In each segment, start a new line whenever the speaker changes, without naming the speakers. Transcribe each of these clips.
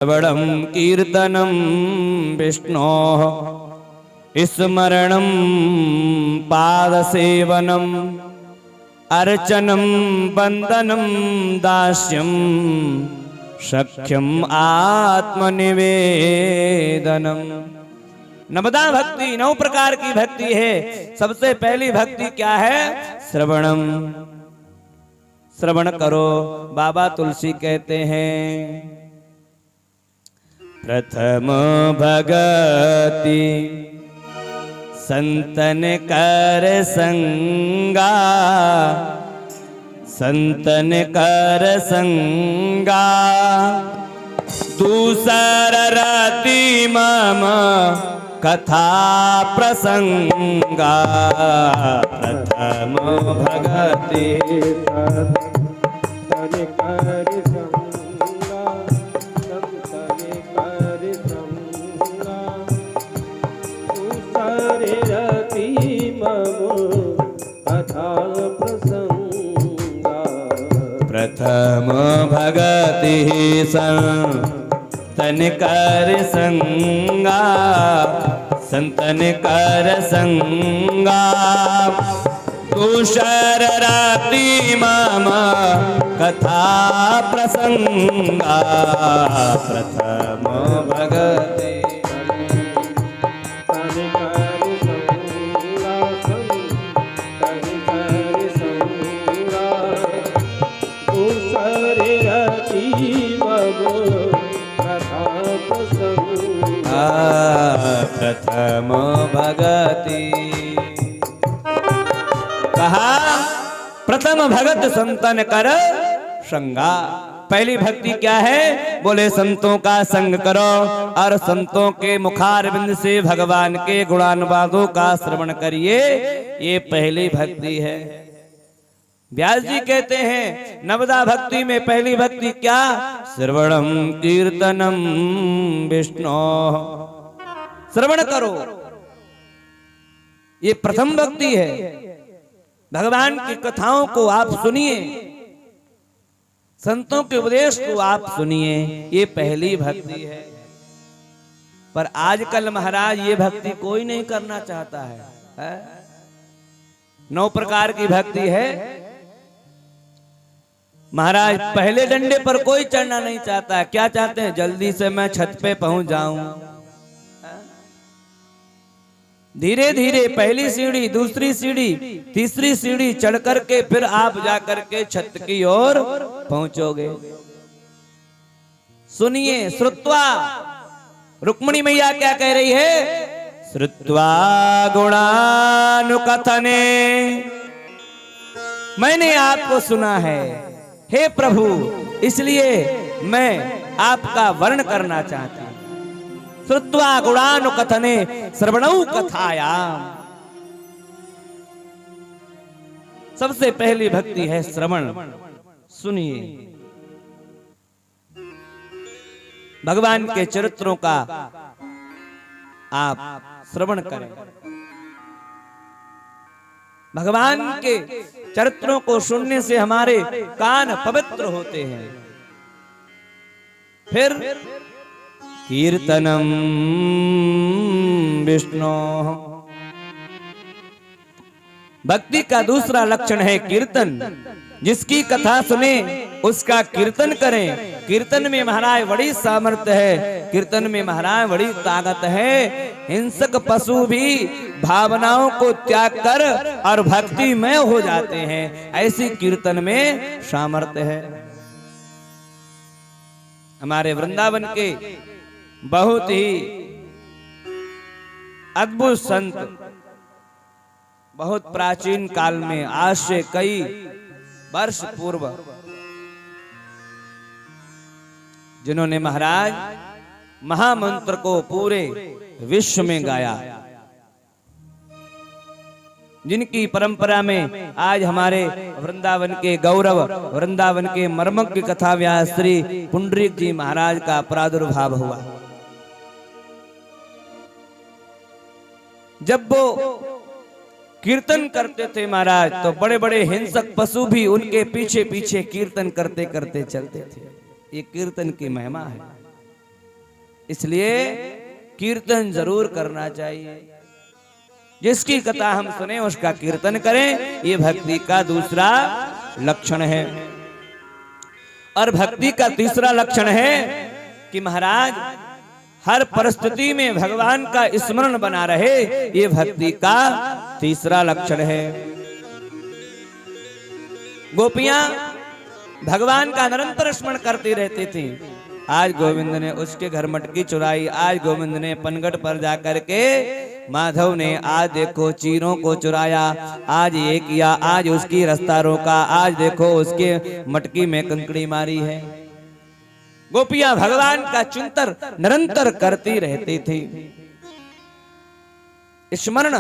श्रवणं कीर्तनं विष्णोः स्मरणं पादसेवनम् अर्चनं वन्दनं दास्यं सख्यम् आत्मनिवेदनम्। नवदा भक्ति 9 प्रकार की भक्ति है। सबसे पहली भक्ति क्या है? श्रवणम। श्रवण करो। बाबा तुलसी कहते हैं प्रथम भगति संतन कर संगा, संतन कर संगा दूसर रति मम कथा प्रसंगा। प्रथम भगति प्रथम भगति संतन कर संगा, संतन कर संगा दूसर राति मम कथा प्रसंगा। प्रथम भगति प्रथम भगति। कहा प्रथम भगत संतन कर संगा। पहली भक्ति क्या है? बोले संतों का संग करो और संतों के मुखारविंद से भगवान के गुणानुवादों का श्रवण करिए। ये पहली भक्ति है। व्यास जी कहते हैं नवदा भक्ति में पहली भक्ति क्या? श्रवणम कीर्तनम विष्णु। श्रवण करो, ये प्रथम भक्ति है। भगवान की कथाओं को आप सुनिए, संतों के उपदेश को आप सुनिए, ये पहली भक्ति है। पर आजकल महाराज ये भक्ति कोई नहीं करना चाहता है। 9 प्रकार की भक्ति है महाराज। पहले डंडे पर कोई चढ़ना नहीं चाहता। क्या चाहते हैं? जल्दी से मैं छत पे पहुंच जाऊं। धीरे धीरे पहली सीढ़ी, दूसरी सीढ़ी, तीसरी सीढ़ी चढ़ करके फिर आप जाकर के छत की ओर पहुंचोगे। सुनिए, श्रुत्वा। रुक्मिणी मैया क्या कह रही है? श्रुत्वा गुणानुकथने। मैंने आपको सुना है हे प्रभु, इसलिए मैं आपका वर्ण करना चाहती हूं। श्रुत्वा गुणानुकथने श्रवणौ कथायाम। सबसे पहली भक्ति है श्रवण। सुनिए, भगवान के चरित्रों का आप श्रवण करें। भगवान के चरित्रों को सुनने से हमारे कान पवित्र होते हैं। फिर कीर्तनम विष्णु। भक्ति का दूसरा लक्षण है कीर्तन। जिसकी कथा सुने उसका कीर्तन करें। कीर्तन में महाराज बड़ी सामर्थ्य है, कीर्तन में महाराज बड़ी ताकत है। हिंसक पशु भी भावनाओं को त्याग कर और भक्ति में हो जाते हैं। ऐसी कीर्तन में सामर्थ्य है। हमारे वृंदावन के बहुत ही अद्भुत संत, बहुत प्राचीन काल में, आज से कई वर्ष पूर्व, जिन्होंने महाराज महामंत्र को पूरे विश्व में गाया, जिनकी परंपरा में आज हमारे वृंदावन के गौरव, वृंदावन के मर्मज्ञ कथा व्यास श्री पुंडरीक जी महाराज का प्रादुर्भाव हुआ। जब वो कीर्तन करते थे महाराज, तो बड़े बड़े हिंसक पशु भी उनके पीछे पीछे कीर्तन करते करते चलते थे। ये कीर्तन की महिमा है। इसलिए कीर्तन जरूर करना चाहिए। जिसकी कथा हम सुने उसका कीर्तन करें, ये भक्ति का दूसरा लक्षण है। और भक्ति का तीसरा लक्षण है कि महाराज हर परिस्थिति में भगवान का स्मरण बना रहे, ये भक्ति का तीसरा लक्षण है। गोपियां भगवान का निरंतर स्मरण करती रहती थी। आज गोविंद ने उसके घर मटकी चुराई, आज गोविंद ने पनगढ़ पर जाकर के माधव ने आज देखो चीरों को चुराया, आज ये किया, आज उसकी रास्ता रोका, आज देखो उसके मटकी में कंकड़ी मारी है। गोपियां भगवान का चिंतन निरंतर करती रहती थी। स्मरण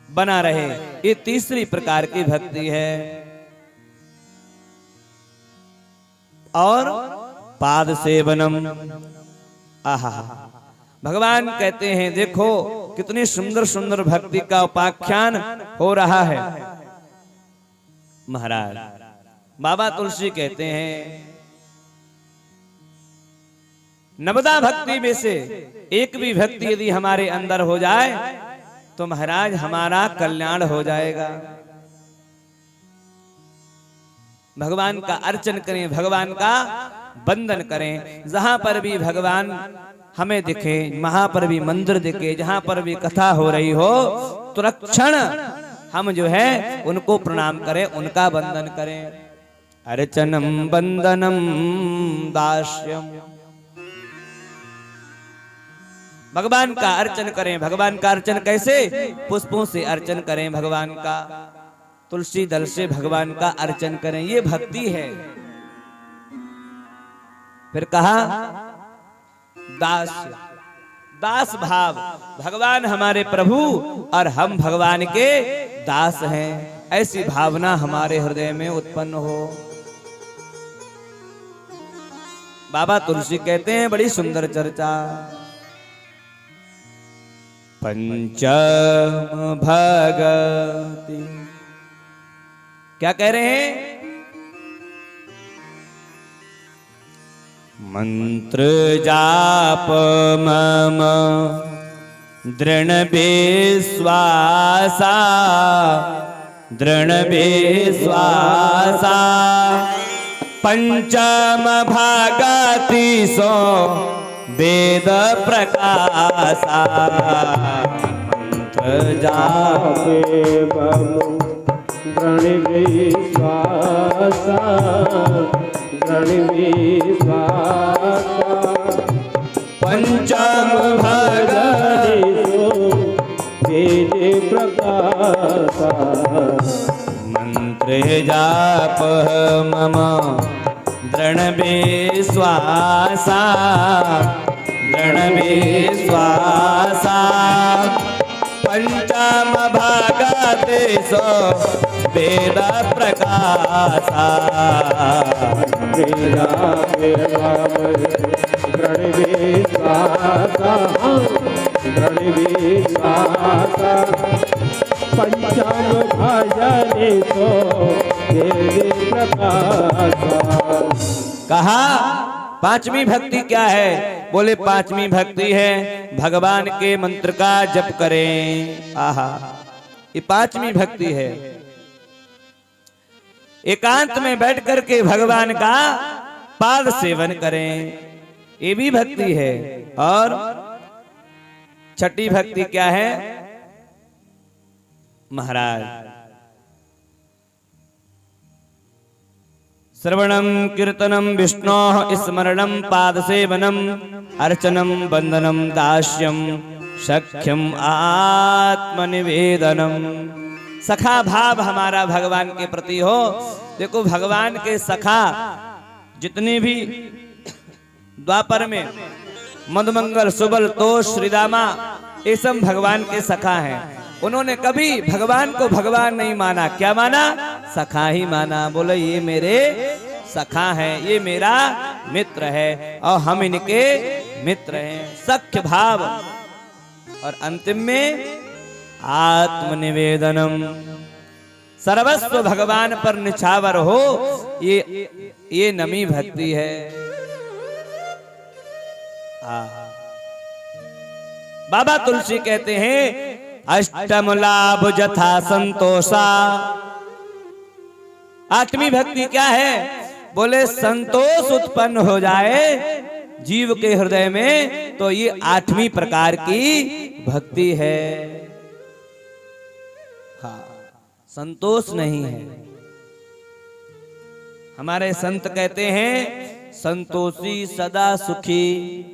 बना रहे, ये तीसरी प्रकार की भक्ति है। और पाद सेवनम, आहा, भगवान कहते हैं देखो कितनी सुंदर सुंदर भक्ति का उपाख्यान हो रहा है। महाराज बाबा तुलसी कहते हैं नवदा भक्ति में से एक भी भक्ति यदि हमारे अंदर हो जाए तो महाराज हमारा कल्याण हो जाएगा। भगवान का अर्चन करें, भगवान का वंदन करें। जहां पर भी भगवान हमें दिखे, वहां पर भी मंदिर दिखे, जहां पर भी कथा हो रही हो, तुरंत क्षण हम जो है उनको प्रणाम करें, उनका वंदन करें। अर्चनम वंदनम दास्यम, भगवान का अर्चन करें। भगवान का अर्चन कैसे? पुष्पों से अर्चन करें भगवान का, तुलसी दल से भगवान का अर्चन करें, ये भक्ति है। फिर कहा दास, दास भाव, भगवान हमारे प्रभु और हम भगवान के दास हैं, ऐसी भावना हमारे हृदय में उत्पन्न हो। बाबा तुलसी कहते हैं बड़ी सुंदर चर्चा, पंचम भगति, क्या कह रहे हैं? मंत्र जाप मम दृढ़ विश्वासा, दृढ़ विश्वासा, पंचम भगति सो वेद प्रकाशा, मंत्र जाप
दृढ़ विश्वासा, दृढ़ विश्वासा,
पंचम भगति
वेद प्रकाशा,
मंत्र जाप मम दृढ़ विश्वासा, दृढ़ विश्वासा, पंचम भगति सो वेद प्रकाशा,
दृढ़ विश्वासा, दृढ़ विश्वासा, पंचम भजने सो वेद प्रकाशा।
कहा पांचवी भक्ति क्या है? बोले पांचवी भक्ति है भगवान के मंत्र का जप करें। आहा, ये पांचवी भक्ति है। एकांत में बैठ करके भगवान का पाद सेवन करें, ये भी भक्ति है। और छठी भक्ति क्या है महाराज? श्रवणम कीर्तनम विष्णोः स्मरणम पाद सेवनम अर्चनम वंदनम दास्यम सख्यम आत्मनिवेदनम। सखा भाव हमारा भगवान के प्रति हो। देखो भगवान के सखा जितने भी द्वापर में मधुमंगल, सुबल, तोष, श्रीदामा, ये सब भगवान के सखा हैं। उन्होंने कभी भगवान को भगवान नहीं माना, क्या माना? सखा ही माना। बोले ये मेरे सखा है, ये मेरा मित्र है और हम इनके मित्र हैं। सख्य भाव। और अंतिम में आत्मनिवेदनम, सर्वस्व भगवान पर निछावर हो, ये नमी भक्ति है। बाबा तुलसी कहते हैं अष्टम लाभ जथा संतोषा। आठवीं भक्ति क्या है? बोले संतोष उत्पन्न हो जाए जीव के हृदय में, तो ये आठवीं प्रकार की भक्ति है। हाँ, संतोष नहीं है। हमारे संत कहते हैं संतोषी सदा सुखी।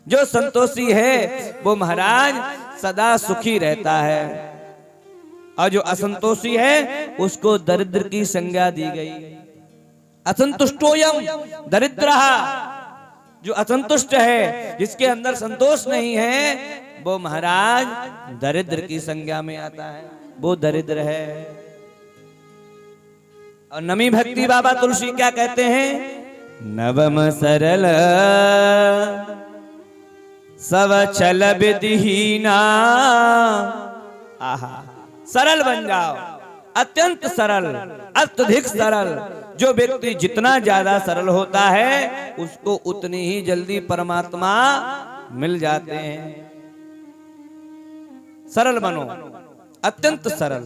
जो संतोषी है वो महाराज सदा सुखी रहता है, और जो असंतोषी है उसको दरिद्र की संज्ञा दी गई। असंतुष्टोयम दरिद्रः। जो असंतुष्ट है, जिसके अंदर संतोष नहीं है, वो महाराज दरिद्र की संज्ञा में आता है, वो दरिद्र है। और नवी भक्ति बाबा तुलसी क्या कहते हैं? नवम सरल सब छल विधिहीना। आहा, सरल बन जाओ, अत्यंत सरल, अत्यधिक सरल। जो व्यक्ति जितना ज्यादा सरल होता है उसको उतनी ही जल्दी परमात्मा मिल जाते हैं। सरल बनो, अत्यंत सरल।